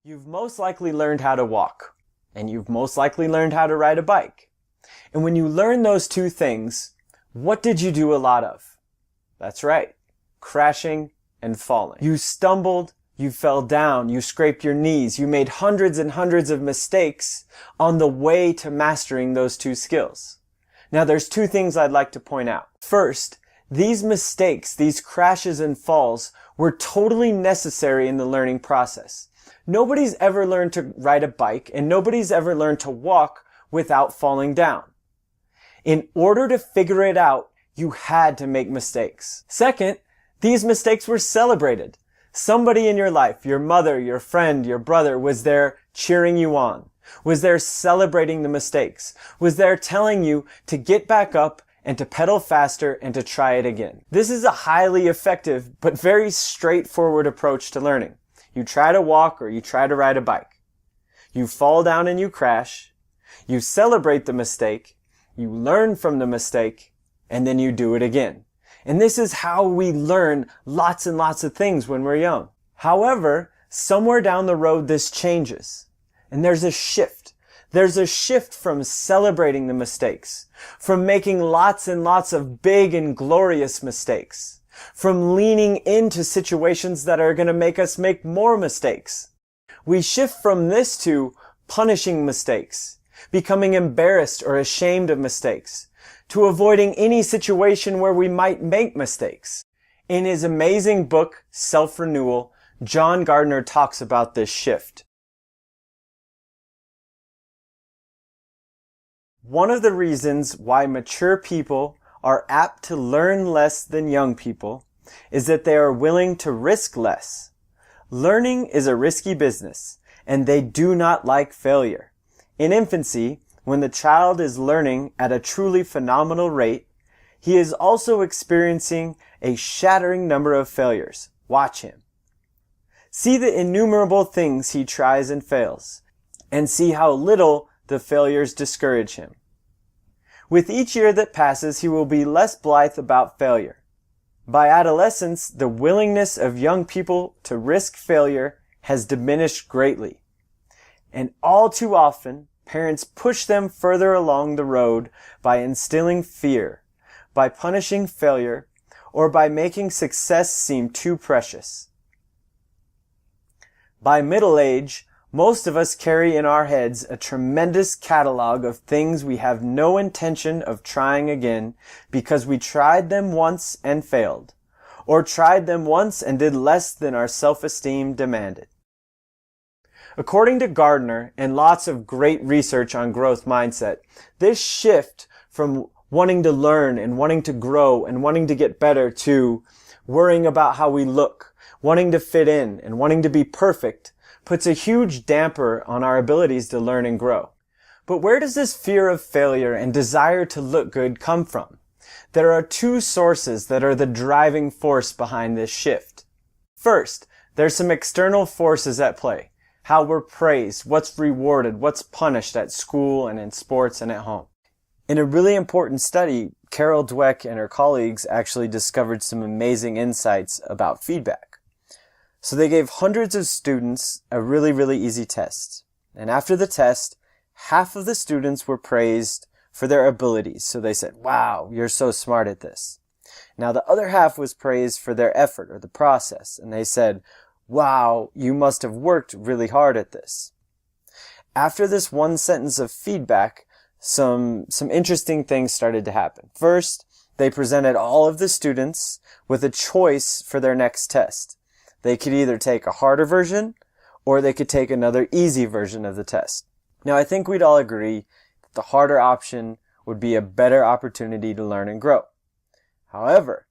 You've most likely learned how to walk, and you've most likely learned how to ride a bike. And when you learn those two things, what did you do a lot of? That's right, crashing and falling. You stumbled, you fell down, you scraped your knees, you made hundreds and hundreds of mistakes on the way to mastering those two skills. Now there's two things I'd like to point out. First, these mistakes, these crashes and falls, were totally necessary in the learning process. Nobody's ever learned to ride a bike, and nobody's ever learned to walk without falling down. In order to figure it out, you had to make mistakes. Second, these mistakes were celebrated. Somebody in your life, your mother, your friend, your brother, was there cheering you on, was there celebrating the mistakes, was there telling you to get back up and to pedal faster and to try it again. This is a highly effective but very straightforward approach to learning. You try to walk or you try to ride a bike. You fall down and you crash. You celebrate the mistake. You learn from the mistake, and then you do it again. And this is how we learn lots and lots of things when we're young. However, somewhere down the road this changes. And there's a shift. There's a shift from celebrating the mistakes, from making lots and lots of big and glorious mistakes, from leaning into situations that are going to make us make more mistakes. We shift from this to punishing mistakes, becoming embarrassed or ashamed of mistakes, to avoiding any situation where we might make mistakes. In his amazing book, Self-Renewal, John Gardner talks about this shift. One of the reasons why mature people are apt to learn less than young people is that they are willing to risk less. Learning is a risky business, and they do not like failure. In infancy, when the child is learning at a truly phenomenal rate, he is also experiencing a shattering number of failures. Watch him. See the innumerable things he tries and fails, and see how little the failures discourage him. With each year that passes, he will be less blithe about failure. By adolescence, the willingness of young people to risk failure has diminished greatly. And all too often, parents push them further along the road by instilling fear, by punishing failure, or by making success seem too precious. By middle age, most of us carry in our heads a tremendous catalog of things we have no intention of trying again because we tried them once and failed, or tried them once and did less than our self-esteem demanded. According to Gardner and lots of great research on growth mindset, this shift from wanting to learn and wanting to grow and wanting to get better to worrying about how we look, wanting to fit in and wanting to be perfect puts a huge damper on our abilities to learn and grow. But where does this fear of failure and desire to look good come from? There are two sources that are the driving force behind this shift. First, there's some external forces at play. How we're praised, what's rewarded, what's punished at school and in sports and at home. In a really important study, Carol Dweck and her colleagues actually discovered some amazing insights about feedback. So they gave hundreds of students a really easy test. And after the test, half of the students were praised for their abilities. So they said, "Wow, you're so smart at this." Now the other half was praised for their effort or the process. And they said, "Wow, you must have worked really hard at this." After this one sentence of feedback, some interesting things started to happen. First, they presented all of the students with a choice for their next test. They could either take a harder version or they could take another easy version of the test. Now, I think we'd all agree that the harder option would be a better opportunity to learn and grow. However,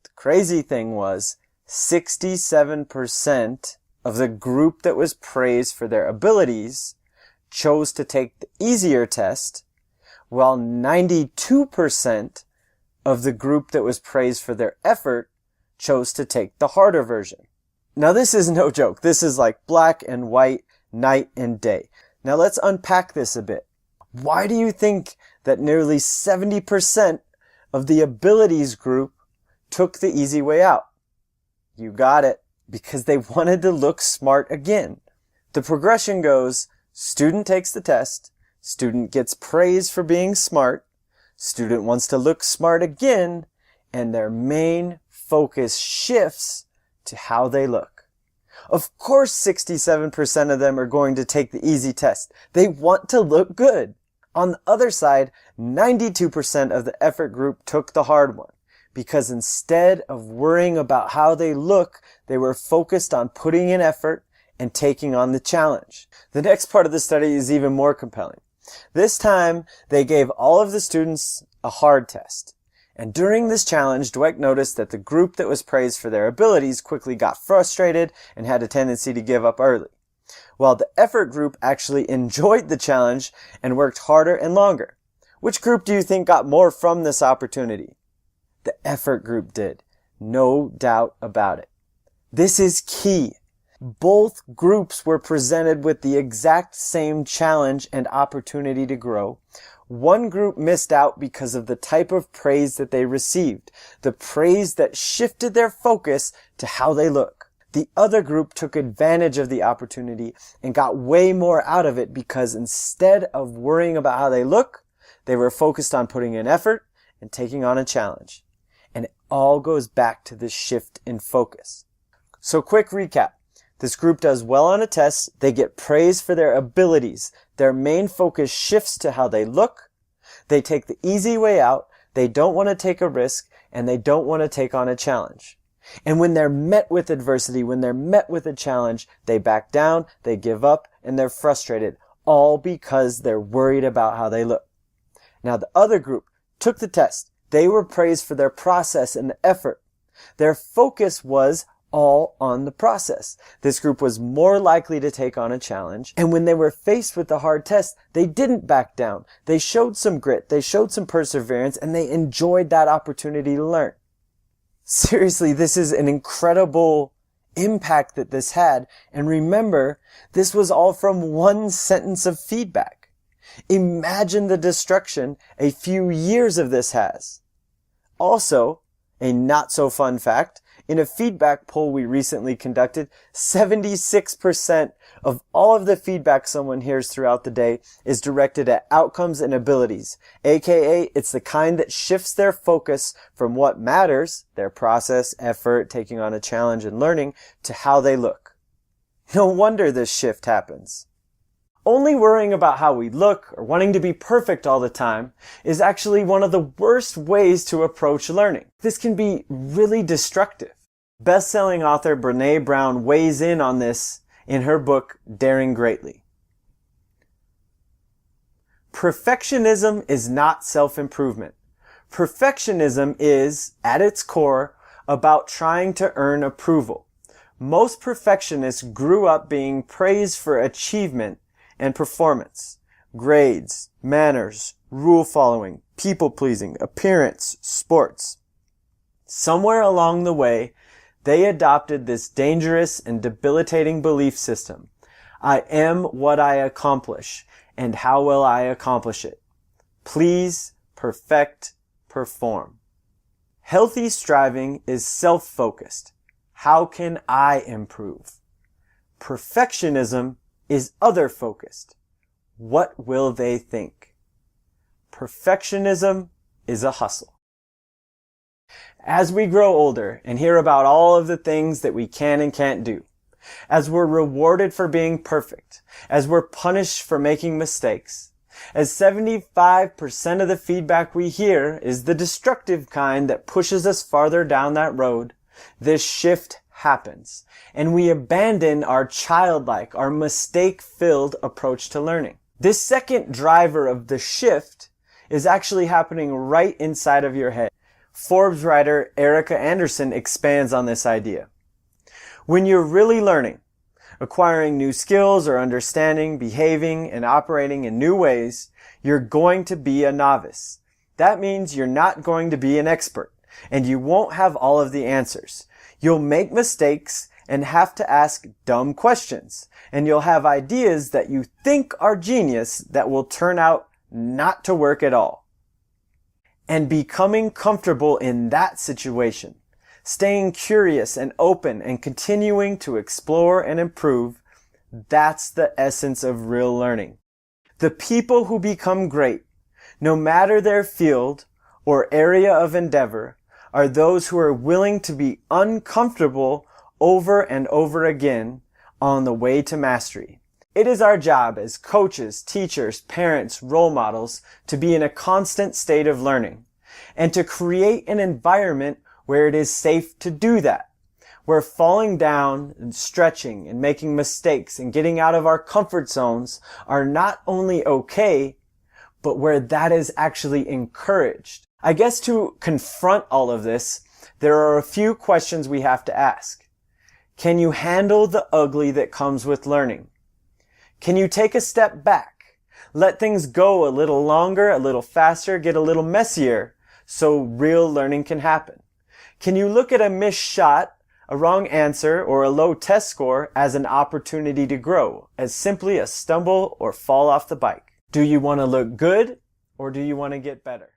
the crazy thing was 67% of the group that was praised for their abilities chose to take the easier test, while 92% of the group that was praised for their effort chose to take the harder version. Now this is no joke. This is like black and white, night and day. Now let's unpack this a bit. Why do you think that nearly 70% of the abilities group took the easy way out? You got it. Because they wanted to look smart again. The progression goes, student takes the test, student gets praise for being smart, student wants to look smart again, and their main focus shifts to how they look. Of course 67% of them are going to take the easy test. They want to look good. On the other side, 92% of the effort group took the hard one, because instead of worrying about how they look, they were focused on putting in effort and taking on the challenge. The next part of the study is even more compelling. This time, they gave all of the students a hard test. And during this challenge, Dweck noticed that the group that was praised for their abilities quickly got frustrated and had a tendency to give up early, while the effort group actually enjoyed the challenge and worked harder and longer. Which group do you think got more from this opportunity? The effort group did. No doubt about it. This is key. Both groups were presented with the exact same challenge and opportunity to grow. One group missed out because of the type of praise that they received, the praise that shifted their focus to how they look. The other group took advantage of the opportunity and got way more out of it because instead of worrying about how they look, they were focused on putting in effort and taking on a challenge. And it all goes back to this shift in focus. So quick recap. This group does well on a test. They get praise for their abilities. Their main focus shifts to how they look. They take the easy way out. They don't want to take a risk, and they don't want to take on a challenge. And when they're met with adversity, when they're met with a challenge, they back down, they give up, and they're frustrated, all because they're worried about how they look. Now, the other group took the test. They were praised for their process and the effort. Their focus was all on the process. This group was more likely to take on a challenge, and when they were faced with the hard test, they didn't back down. They showed some grit, they showed some perseverance, and they enjoyed that opportunity to learn. Seriously, this is an incredible impact that this had, and remember, this was all from one sentence of feedback. Imagine the destruction a few years of this has. Also, a not so fun fact, in a feedback poll we recently conducted, 76% of all of the feedback someone hears throughout the day is directed at outcomes and abilities, aka it's the kind that shifts their focus from what matters, their process, effort, taking on a challenge and learning, to how they look. No wonder this shift happens. Only worrying about how we look or wanting to be perfect all the time is actually one of the worst ways to approach learning. This can be really destructive. Best-selling author Brené Brown weighs in on this in her book, Daring Greatly. Perfectionism is not self-improvement. Perfectionism is, at its core, about trying to earn approval. Most perfectionists grew up being praised for achievement and performance, grades, manners, rule following, people pleasing, appearance, sports. Somewhere along the way, they adopted this dangerous and debilitating belief system. I am what I accomplish, and how will I accomplish it? Please, perfect, perform. Healthy striving is self-focused. How can I improve? Perfectionism is other-focused. What will they think? Perfectionism is a hustle. As we grow older and hear about all of the things that we can and can't do, as we're rewarded for being perfect, as we're punished for making mistakes, as 75% of the feedback we hear is the destructive kind that pushes us farther down that road, this shift happens, and we abandon our childlike, our mistake-filled approach to learning. This second driver of the shift is actually happening right inside of your head. Forbes writer Erica Anderson expands on this idea. When you're really learning, acquiring new skills or understanding, behaving, and operating in new ways, you're going to be a novice. That means you're not going to be an expert, and you won't have all of the answers. You'll make mistakes and have to ask dumb questions, and you'll have ideas that you think are genius that will turn out not to work at all. And becoming comfortable in that situation, staying curious and open and continuing to explore and improve, That's the essence of real learning. The people who become great, no matter their field or area of endeavor, are those who are willing to be uncomfortable over and over again on the way to mastery. It is our job as coaches, teachers, parents, role models to be in a constant state of learning and to create an environment where it is safe to do that, where falling down and stretching and making mistakes and getting out of our comfort zones are not only okay, but where that is actually encouraged. I guess to confront all of this, there are a few questions we have to ask. Can you handle the ugly that comes with learning? Can you take a step back? Let things go a little longer, a little faster, get a little messier, so real learning can happen? Can you look at a missed shot, a wrong answer, or a low test score as an opportunity to grow, as simply a stumble or fall off the bike? Do you want to look good, or do you want to get better?